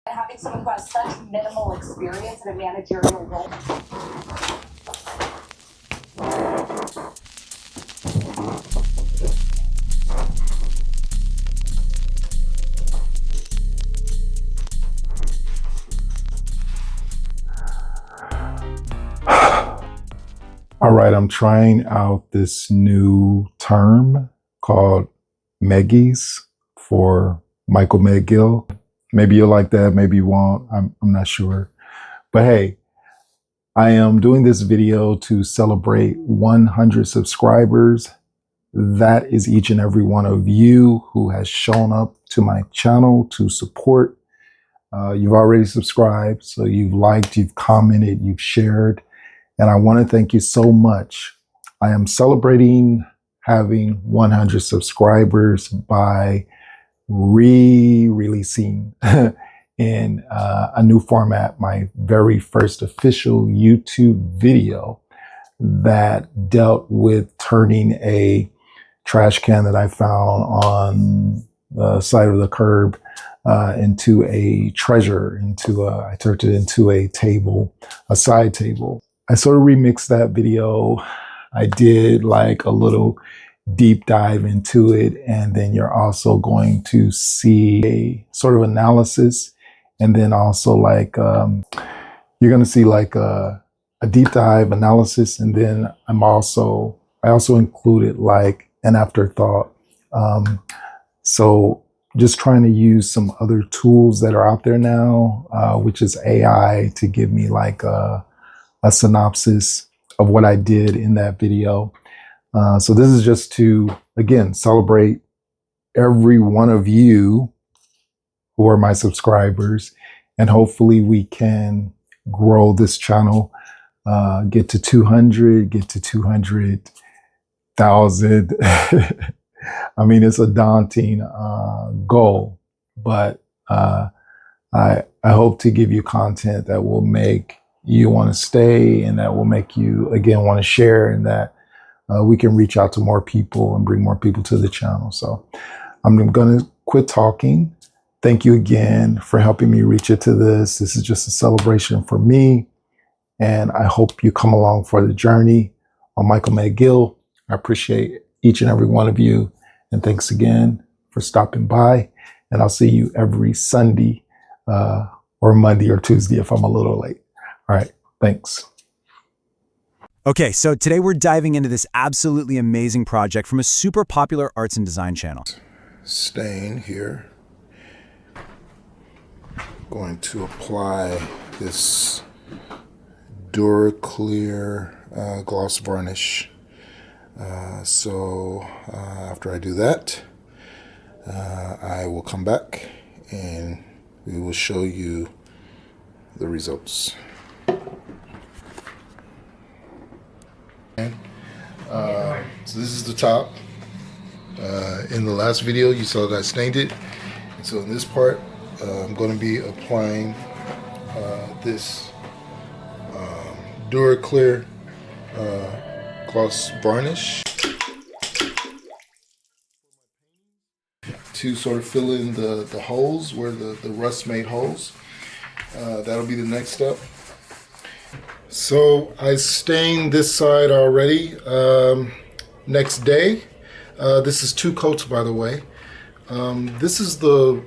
Having someone who has such minimal experience in a managerial role. All right, I'm trying out this new term called Meggies for Michael McGill. Maybe you'll like that, maybe you won't. I'm not sure. But hey, I am doing this video to celebrate 100 subscribers. That is each and every one of you who has shown up to my channel to support. You've already subscribed, so you've liked, you've commented, you've shared. And I want to thank you so much. I am celebrating having 100 subscribers by re-releasing in a new format, my very first official YouTube video that dealt with turning a trash can that I found on the side of the curb into a treasure, I turned it into a table, a side table. I sort of remixed that video. I did like a little deep dive into it, and then you're also going to see a sort of analysis, and then also like you're going to see like a deep dive analysis, and then I also included like an afterthought. So just trying to use some other tools that are out there now, which is AI, to give me like a synopsis of what I did in that video. So this is just to, again, celebrate every one of you who are my subscribers, and hopefully we can grow this channel, get to 200, get to 200,000. I mean, it's a daunting goal, but I hope to give you content that will make you want to stay, and that will make you, again, want to share, and that we can reach out to more people and bring more people to the channel. So I'm going to quit talking. Thank you again for helping me reach it to this. This is just a celebration for me, and I hope you come along for the journey. I'm Michael McGill. I appreciate each and every one of you, and thanks again for stopping by, and I'll see you every Sunday or Monday or Tuesday if I'm a little late. All right, thanks. Okay, so today we're diving into this absolutely amazing project from a super popular arts and design channel. Stain here. Going to apply this Duraclear gloss varnish. So after I do that, I will come back and we will show you the results. So this is the top. In the last video you saw that I stained it. And so in this part I'm going to be applying this Duraclear gloss varnish to sort of fill in the holes where the rust made holes. That'll be the next step. So I stained this side already. Next day, this is 2 coats, by the way. This is the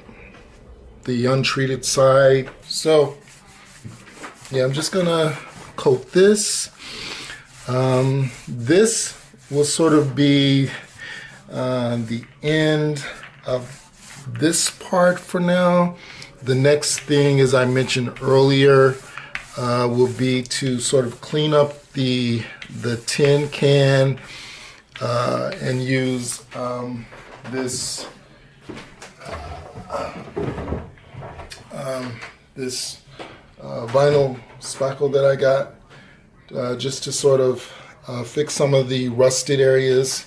untreated side. So yeah, I'm just gonna coat this. This will sort of be the end of this part for now. The next thing, as I mentioned earlier, will be to sort of clean up the tin can and use this vinyl spackle that I got, just to sort of fix some of the rusted areas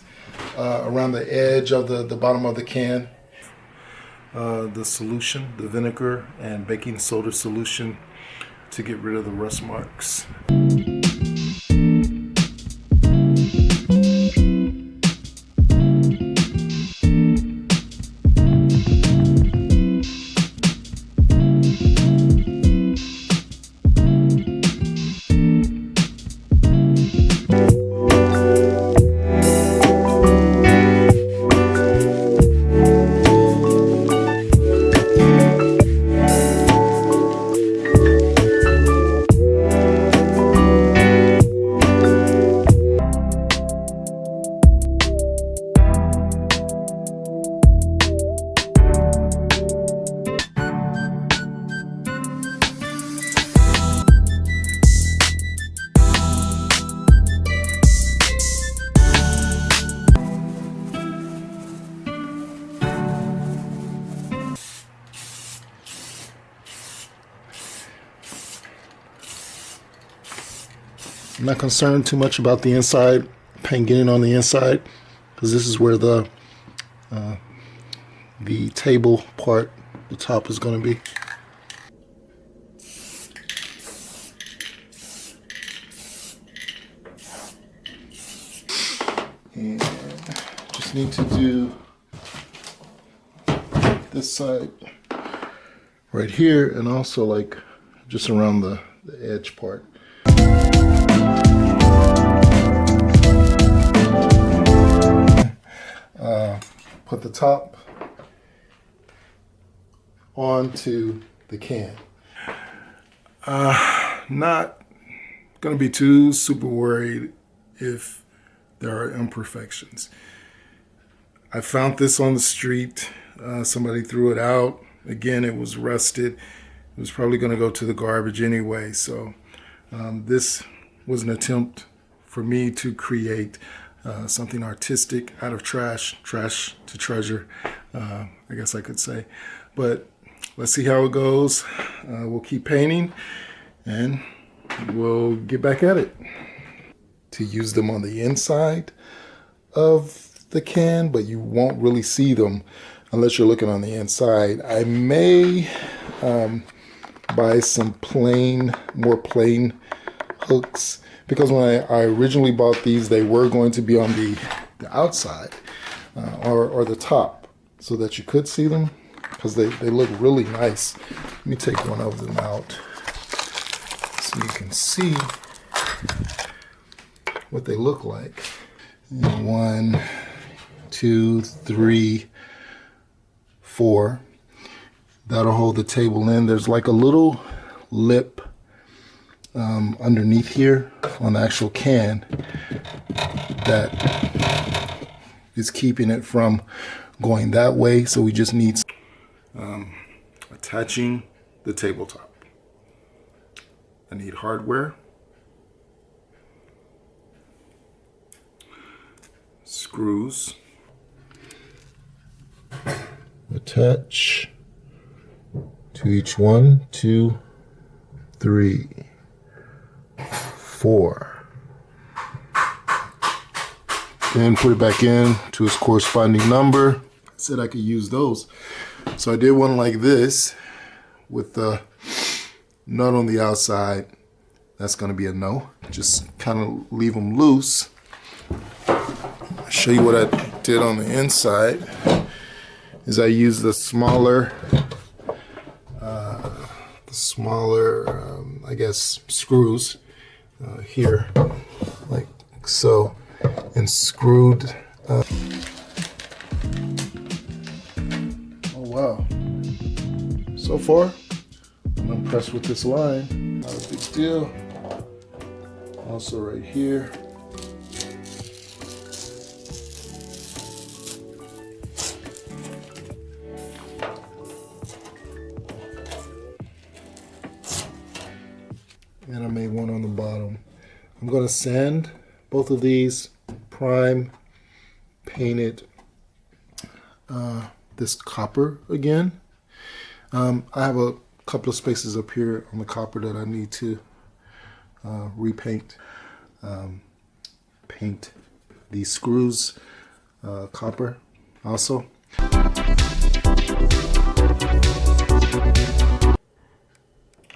around the edge of the bottom of the can. The solution, the vinegar and baking soda solution, to get rid of the rust marks. I'm not concerned too much about the inside, paint getting on the inside, because this is where the table part, the top is going to be. And just need to do this side right here, and also like just around the edge part. Put the top onto the can. Not gonna be too super worried if there are imperfections. I found this on the street. Somebody threw it out. Again, it was rusted. It was probably gonna go to the garbage anyway. So this was an attempt for me to create something artistic out of trash to treasure, I guess I could say. But let's see how it goes. We'll keep painting and we'll get back at it. To use them on the inside of the can, but you won't really see them unless you're looking on the inside. I may buy some more plain hooks, because when I originally bought these, they were going to be on the outside or the top, so that you could see them, because they look really nice. Let me take one of them out so you can see what they look like. 1, 2, 3, 4. That'll hold the table in. There's like a little lip underneath here on the actual can that is keeping it from going that way. So we just need attaching the tabletop. I need hardware, screws, attach to each 1, 2, 3, 4. Then put it back in to its corresponding number. I said I could use those. So I did one like this with the nut on the outside. That's going to be a no. Just kind of leave them loose. I'll show you what I did on the inside. Is I used the smaller, I guess, screws here, like so, and screwed. Oh wow! So far, I'm impressed with this line. Not a big deal. Also, right here. And I made one on the bottom. I'm going to sand both of these, prime, paint it this copper again. I have a couple of spaces up here on the copper that I need to repaint. Paint these screws copper also.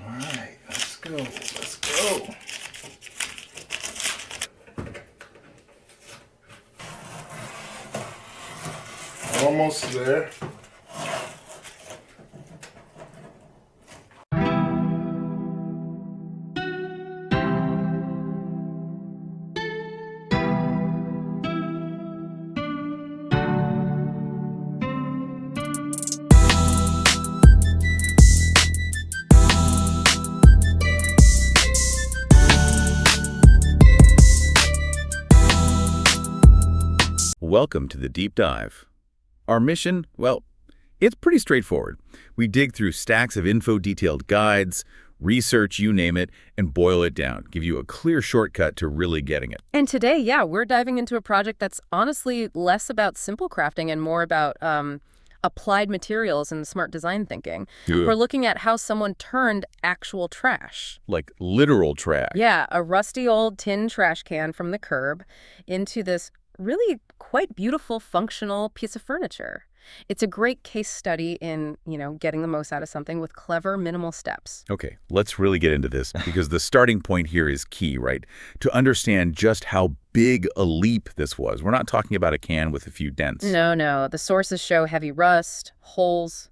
Alright, let's go. Let's go. Almost there. Welcome to the Deep Dive. Our mission, well, it's pretty straightforward. We dig through stacks of info-detailed guides, research, you name it, and boil it down, give you a clear shortcut to really getting it. And today, yeah, we're diving into a project that's honestly less about simple crafting and more about a applied materials and smart design thinking. Good. We're looking at how someone turned actual trash. Like literal trash. Yeah, a rusty old tin trash can from the curb into this really quite beautiful, functional piece of furniture. It's a great case study in, getting the most out of something with clever, minimal steps. Okay, let's really get into this because the starting point here is key, right? To understand just how big a leap this was. We're not talking about a can with a few dents. No. The sources show heavy rust, holes,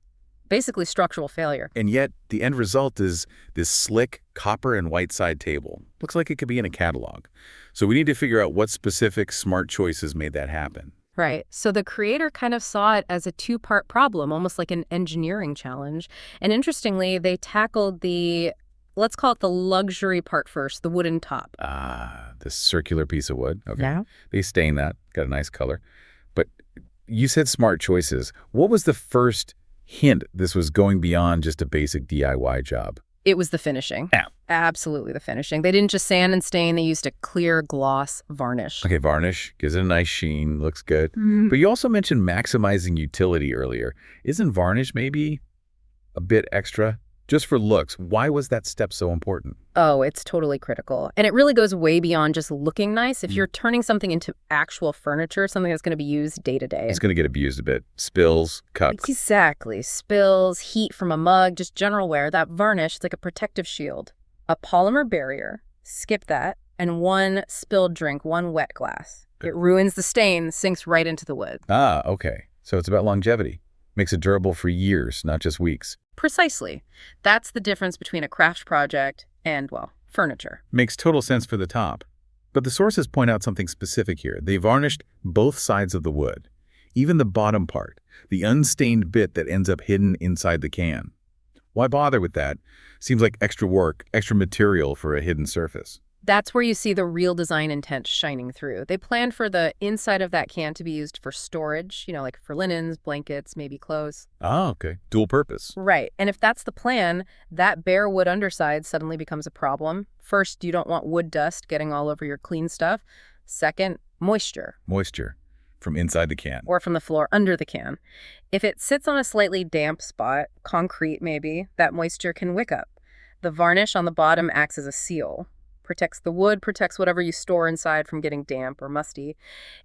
basically structural failure. And yet, the end result is this slick copper and white side table. Looks like it could be in a catalog. So we need to figure out what specific smart choices made that happen. Right. So the creator kind of saw it as a two-part problem, almost like an engineering challenge. And interestingly, they tackled let's call it the luxury part first, the wooden top. This circular piece of wood. Okay. Yeah. They stain that. Got a nice color. But you said smart choices. What was the first hint this was going beyond just a basic DIY job? It was the finishing. Yeah. Absolutely the finishing. They didn't just sand and stain. They used a clear gloss varnish. Okay, varnish gives it a nice sheen, looks good. But you also mentioned maximizing utility earlier. Isn't varnish maybe a bit extra? Just for looks, why was that step so important? Oh, it's totally critical. And it really goes way beyond just looking nice. If you're turning something into actual furniture, something that's going to be used day to day. It's going to get abused a bit. Spills, cuts. Exactly. Spills, heat from a mug, just general wear. That varnish, it's like a protective shield. A polymer barrier, skip that, and one spilled drink, one wet glass. It ruins the stain, sinks right into the wood. Okay. So it's about longevity. Makes it durable for years, not just weeks. Precisely. That's the difference between a craft project and, furniture. Makes total sense for the top. But the sources point out something specific here. They varnished both sides of the wood, even the bottom part, the unstained bit that ends up hidden inside the can. Why bother with that? Seems like extra work, extra material for a hidden surface. That's where you see the real design intent shining through. They planned for the inside of that can to be used for storage, like for linens, blankets, maybe clothes. Okay. Dual purpose. Right. And if that's the plan, that bare wood underside suddenly becomes a problem. First, you don't want wood dust getting all over your clean stuff. Second, moisture. Moisture from inside the can. Or from the floor under the can. If it sits on a slightly damp spot, concrete maybe, that moisture can wick up. The varnish on the bottom acts as a seal. Protects the wood, protects whatever you store inside from getting damp or musty.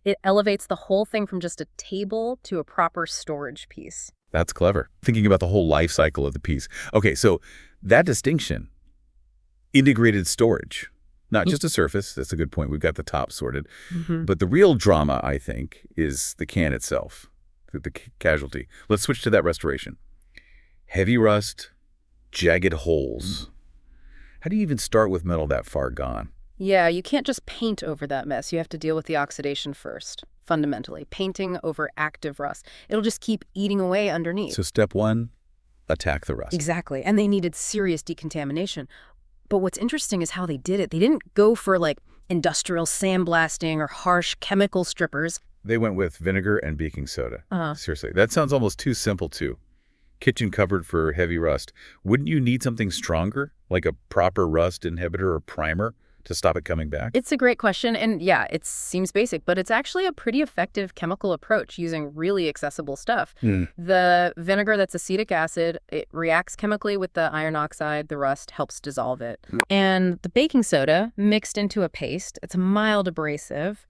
It elevates the whole thing from just a table to a proper storage piece. That's clever. Thinking about the whole life cycle of the piece. Okay, so that distinction, integrated storage, not just a surface. That's a good point. We've got the top sorted. But the real drama, I think, is the can itself, the casualty. Let's switch to that restoration. Heavy rust, jagged holes. How do you even start with metal that far gone? Yeah, you can't just paint over that mess. You have to deal with the oxidation first, fundamentally. Painting over active rust. It'll just keep eating away underneath. So step one, attack the rust. Exactly. And they needed serious decontamination. But what's interesting is how they did it. They didn't go for industrial sandblasting or harsh chemical strippers. They went with vinegar and baking soda. Seriously, that sounds almost too simple too. Kitchen cupboard for heavy rust. Wouldn't you need something stronger, like a proper rust inhibitor or primer, to stop it coming back? It's a great question. And yeah, it seems basic, but it's actually a pretty effective chemical approach using really accessible stuff. The vinegar, that's acetic acid, it reacts chemically with the iron oxide. The rust helps dissolve it. And the baking soda, mixed into a paste, it's a mild abrasive.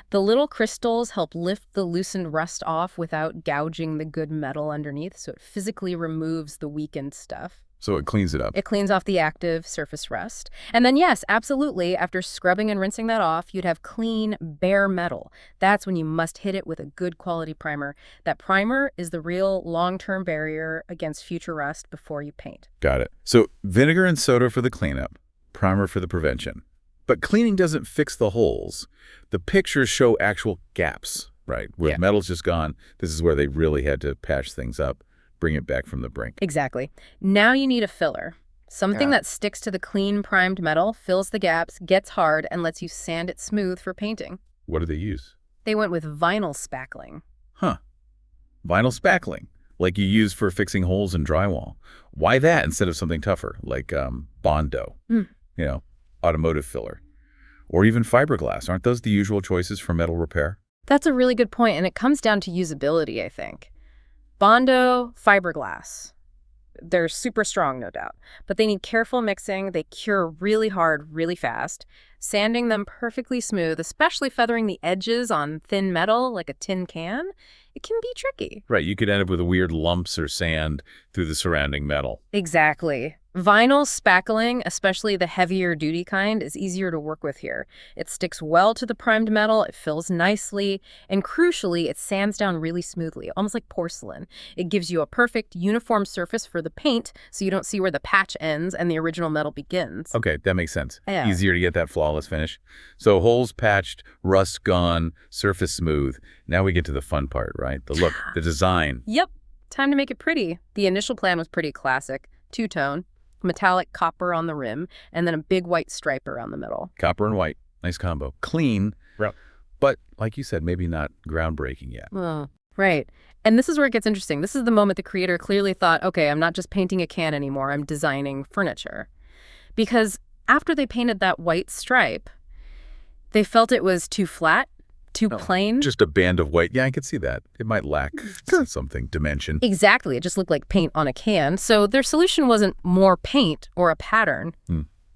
The little crystals help lift the loosened rust off without gouging the good metal underneath, so it physically removes the weakened stuff. So it cleans it up. It cleans off the active surface rust. And then, yes, absolutely, after scrubbing and rinsing that off, you'd have clean, bare metal. That's when you must hit it with a good quality primer. That primer is the real long-term barrier against future rust before you paint. Got it. So vinegar and soda for the cleanup, primer for the prevention. But cleaning doesn't fix the holes. The pictures show actual gaps, right? Where metal's just gone. This is where they really had to patch things up, bring it back from the brink. Exactly. Now you need a filler. Something that sticks to the clean, primed metal, fills the gaps, gets hard, and lets you sand it smooth for painting. What do they use? They went with vinyl spackling. Vinyl spackling, like you use for fixing holes in drywall. Why that instead of something tougher, like Bondo, automotive filler? Or even fiberglass. Aren't those the usual choices for metal repair? That's a really good point, and it comes down to usability, I think. Bondo fiberglass. They're super strong, no doubt, but they need careful mixing. They cure really hard, really fast. Sanding them perfectly smooth, especially feathering the edges on thin metal like a tin can, it can be tricky. Right, you could end up with weird lumps or sand through the surrounding metal. Exactly. Vinyl spackling, especially the heavier duty kind, is easier to work with here. It sticks well to the primed metal, it fills nicely, and crucially, it sands down really smoothly, almost like porcelain. It gives you a perfect, uniform surface for the paint, so you don't see where the patch ends and the original metal begins. Okay, that makes sense. Yeah. Easier to get that flawless finish. So holes patched, rust gone, surface smooth. Now we get to the fun part, right? The look, the design. Yep. Time to make it pretty. The initial plan was pretty classic. Two-tone, metallic copper on the rim, and then a big white stripe around the middle. Copper and white. Nice combo. Clean, but like you said, maybe not groundbreaking yet. Oh, right. And this is where it gets interesting. This is the moment the creator clearly thought, okay, I'm not just painting a can anymore, I'm designing furniture. Because after they painted that white stripe, they felt it was too flat, too plain. Just a band of white. Yeah, I could see that. It might lack something, dimension. Exactly. It just looked like paint on a can. So their solution wasn't more paint or a pattern.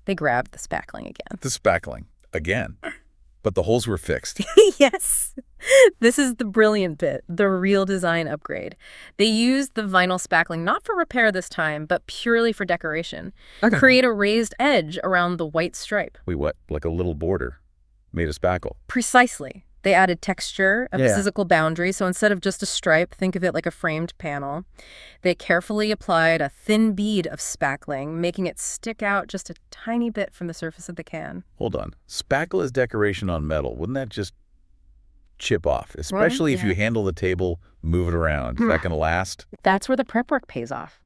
They grabbed the spackling again. The spackling. Again. But the holes were fixed. Yes. This is the brilliant bit, the real design upgrade. They used the vinyl spackling not for repair this time, but purely for decoration. Create a raised edge around the white stripe. Wait, what? Like a little border made of spackle. Precisely. They added texture, a physical boundary, so instead of just a stripe, think of it like a framed panel. They carefully applied a thin bead of spackling, making it stick out just a tiny bit from the surface of the can. Hold on. Spackle as decoration on metal. Wouldn't that just chip off? Especially if you handle the table, move it around. Is that going to last? That's where the prep work pays off.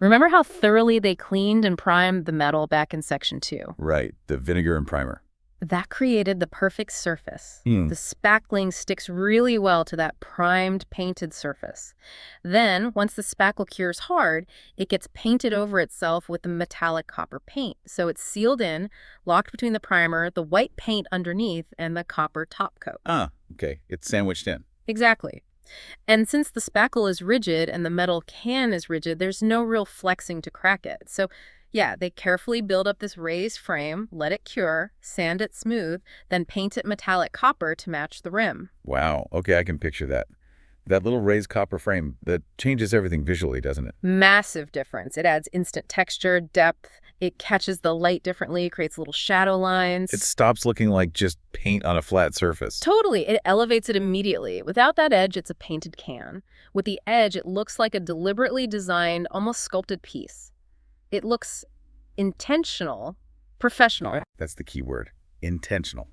Remember how thoroughly they cleaned and primed the metal back in section 2? Right. The vinegar and primer. That created the perfect surface. The spackling sticks really well to that primed, painted surface. Then, once the spackle cures hard, it gets painted over itself with the metallic copper paint. So it's sealed in, locked between the primer, the white paint underneath, and the copper top coat. Ah, okay. It's sandwiched in. Exactly. And since the spackle is rigid and the metal can is rigid, there's no real flexing to crack it. So yeah, they carefully build up this raised frame, let it cure, sand it smooth, then paint it metallic copper to match the rim. Wow. Okay, I can picture that. That little raised copper frame, that changes everything visually, doesn't it? Massive difference. It adds instant texture, depth. It catches the light differently, creates little shadow lines. It stops looking like just paint on a flat surface. Totally. It elevates it immediately. Without that edge, it's a painted can. With the edge, it looks like a deliberately designed, almost sculpted piece. It looks intentional, professional. That's the key word. Intentional.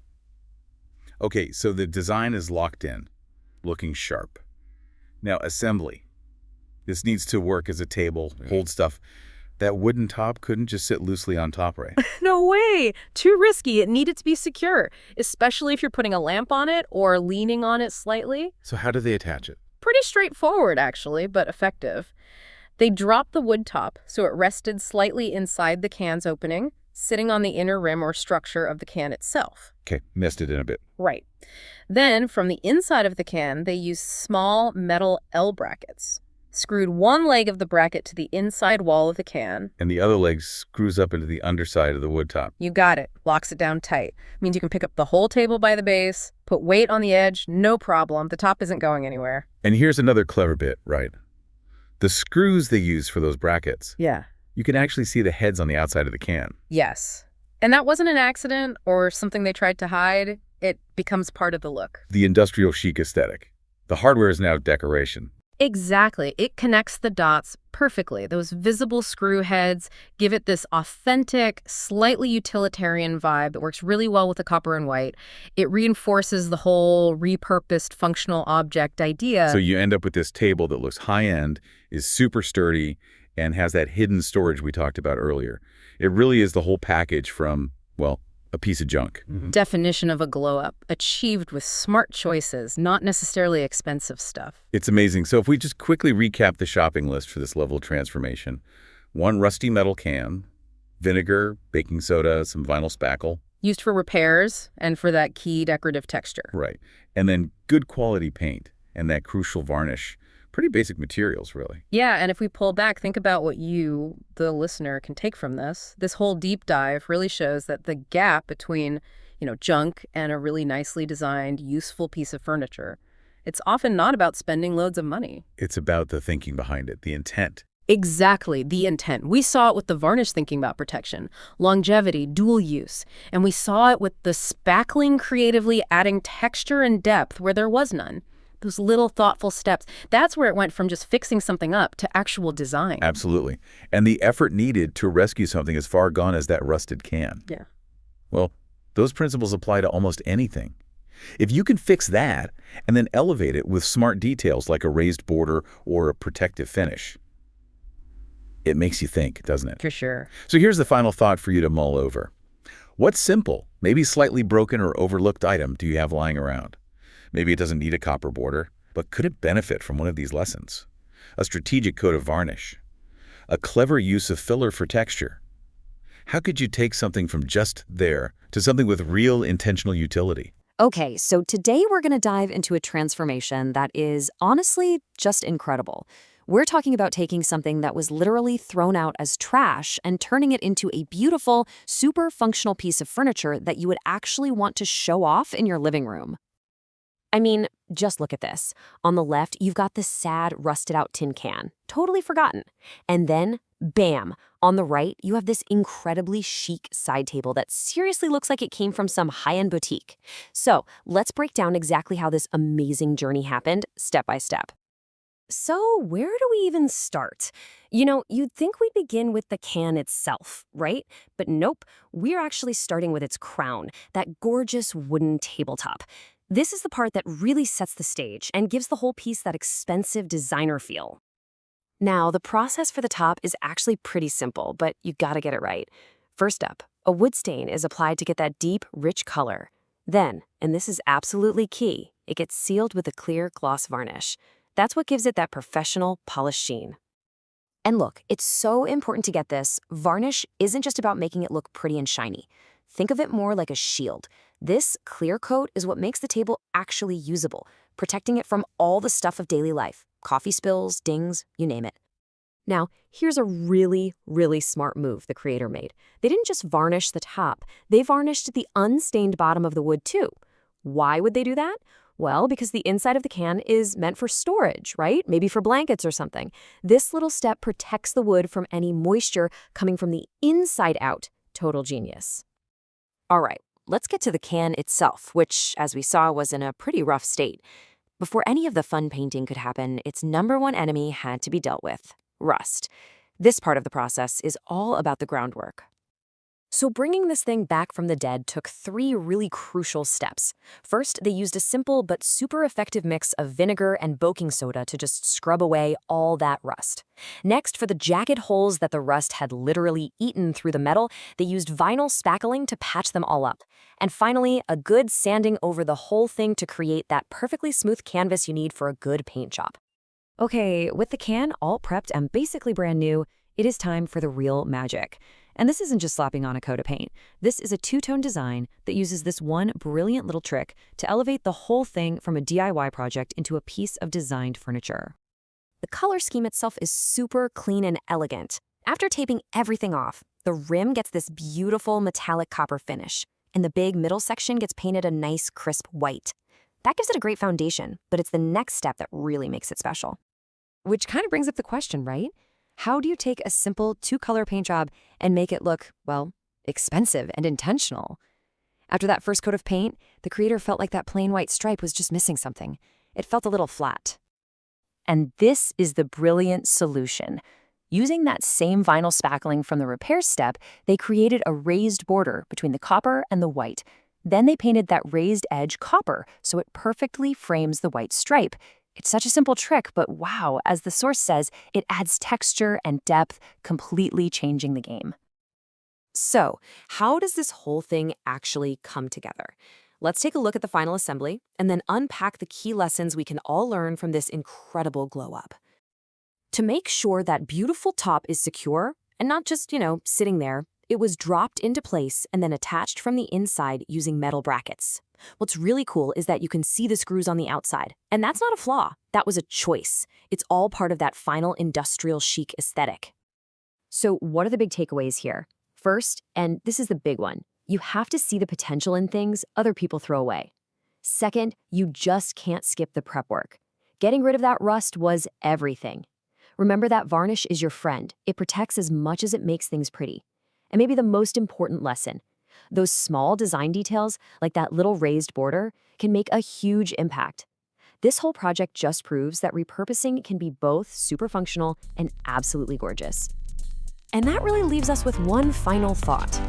Okay, so the design is locked in, looking sharp. Now, assembly. This needs to work as a table, hold stuff. That wooden top couldn't just sit loosely on top, right? No way! Too risky. It needed to be secure, especially if you're putting a lamp on it or leaning on it slightly. So how do they attach it? Pretty straightforward, actually, but effective. They dropped the wood top so it rested slightly inside the can's opening, sitting on the inner rim or structure of the can itself. Okay, nested in a bit. Right. Then, from the inside of the can, they used small metal L brackets. Screwed one leg of the bracket to the inside wall of the can. And the other leg screws up into the underside of the wood top. You got it. Locks it down tight. Means you can pick up the whole table by the base, put weight on the edge, no problem. The top isn't going anywhere. And here's another clever bit, right? The screws they use for those brackets. Yeah. You can actually see the heads on the outside of the can. Yes. And that wasn't an accident or something they tried to hide. It becomes part of the look. The industrial chic aesthetic. The hardware is now decoration. Exactly. It connects the dots perfectly. Those visible screw heads give it this authentic, slightly utilitarian vibe that works really well with the copper and white. It reinforces the whole repurposed functional object idea. So you end up with this table that looks high-end, is super sturdy, and has that hidden storage we talked about earlier. It really is the whole package from, well, a piece of junk. Definition of a glow-up, achieved with smart choices, not necessarily expensive stuff. It's amazing. So if we just quickly recap the shopping list for this level of transformation. One rusty metal can, vinegar, baking soda, some vinyl spackle. Used for repairs and for that key decorative texture. Right. And then good quality paint and that crucial varnish, Pretty basic materials, really. Yeah, and if we pull back, think about what you, the listener, can take from this. This whole deep dive really shows that the gap between, junk and a really nicely designed, useful piece of furniture, it's often not about spending loads of money. It's about the thinking behind it, the intent. Exactly, the intent. We saw it with the varnish thinking about protection, longevity, dual use, and we saw it with the spackling creatively adding texture and depth where there was none. Those little thoughtful steps, that's where it went from just fixing something up to actual design. Absolutely. And the effort needed to rescue something as far gone as that rusted can. Yeah. Well, those principles apply to almost anything. If you can fix that and then elevate it with smart details like a raised border or a protective finish, it makes you think, doesn't it? For sure. So here's the final thought for you to mull over. What simple, maybe slightly broken or overlooked item do you have lying around? Maybe it doesn't need a copper border, but could it benefit from one of these lessons? A strategic coat of varnish, a clever use of filler for texture. How could you take something from just there to something with real intentional utility? Okay, so today we're going to dive into a transformation that is honestly just incredible. We're talking about taking something that was literally thrown out as trash and turning it into a beautiful, super functional piece of furniture that you would actually want to show off in your living room. I mean, just look at this. On the left, you've got this sad, rusted-out tin can, totally forgotten. And then, bam, on the right, you have this incredibly chic side table that seriously looks like it came from some high-end boutique. So let's break down exactly how this amazing journey happened, step by step. So where do we even start? You'd think we'd begin with the can itself, right? But nope, we're actually starting with its crown, that gorgeous wooden tabletop. This is the part that really sets the stage and gives the whole piece that expensive designer feel. Now, the process for the top is actually pretty simple, but you gotta get it right. First up, a wood stain is applied to get that deep, rich color. Then, and this is absolutely key, it gets sealed with a clear gloss varnish. That's what gives it that professional, polished sheen. And look, it's so important to get this. Varnish isn't just about making it look pretty and shiny. Think of it more like a shield. This clear coat is what makes the table actually usable, protecting it from all the stuff of daily life, coffee spills, dings, you name it. Now, here's a really, really smart move the creator made. They didn't just varnish the top, they varnished the unstained bottom of the wood too. Why would they do that? Well, because the inside of the can is meant for storage, right? Maybe for blankets or something. This little step protects the wood from any moisture coming from the inside out. Total genius. All right, let's get to the can itself, which, as we saw, was in a pretty rough state. Before any of the fun painting could happen, its number one enemy had to be dealt with: rust. This part of the process is all about the groundwork. So bringing this thing back from the dead took 3 really crucial steps. First, they used a simple but super effective mix of vinegar and baking soda to just scrub away all that rust. Next, for the jagged holes that the rust had literally eaten through the metal, they used vinyl spackling to patch them all up. And finally, a good sanding over the whole thing to create that perfectly smooth canvas you need for a good paint job. Okay, with the can all prepped and basically brand new, it is time for the real magic. And this isn't just slapping on a coat of paint. This is a two-tone design that uses this one brilliant little trick to elevate the whole thing from a DIY project into a piece of designed furniture. The color scheme itself is super clean and elegant. After taping everything off, the rim gets this beautiful metallic copper finish, and the big middle section gets painted a nice crisp white. That gives it a great foundation, but it's the next step that really makes it special. Which kind of brings up the question, right? How do you take a simple 2-color paint job and make it look, well, expensive and intentional? After that first coat of paint, the creator felt like that plain white stripe was just missing something. It felt a little flat. And this is the brilliant solution. Using that same vinyl spackling from the repair step, they created a raised border between the copper and the white. Then they painted that raised edge copper so it perfectly frames the white stripe. It's such a simple trick, but wow, as the source says, it adds texture and depth, completely changing the game. So, how does this whole thing actually come together? Let's take a look at the final assembly and then unpack the key lessons we can all learn from this incredible glow-up. To make sure that beautiful top is secure and not just, sitting there, it was dropped into place and then attached from the inside using metal brackets. What's really cool is that you can see the screws on the outside. And that's not a flaw. That was a choice. It's all part of that final industrial chic aesthetic. So what are the big takeaways here? First, and this is the big one, you have to see the potential in things other people throw away. Second, you just can't skip the prep work. Getting rid of that rust was everything. Remember that varnish is your friend. It protects as much as it makes things pretty. And maybe the most important lesson, those small design details, like that little raised border, can make a huge impact. This whole project just proves that repurposing can be both super functional and absolutely gorgeous. And that really leaves us with one final thought.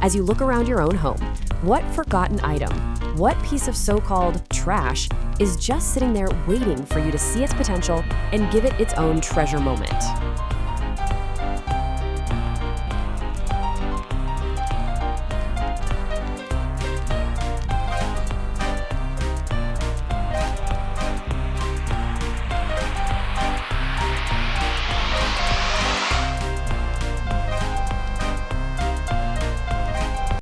As you look around your own home, what forgotten item, what piece of so-called trash is just sitting there waiting for you to see its potential and give it its own treasure moment?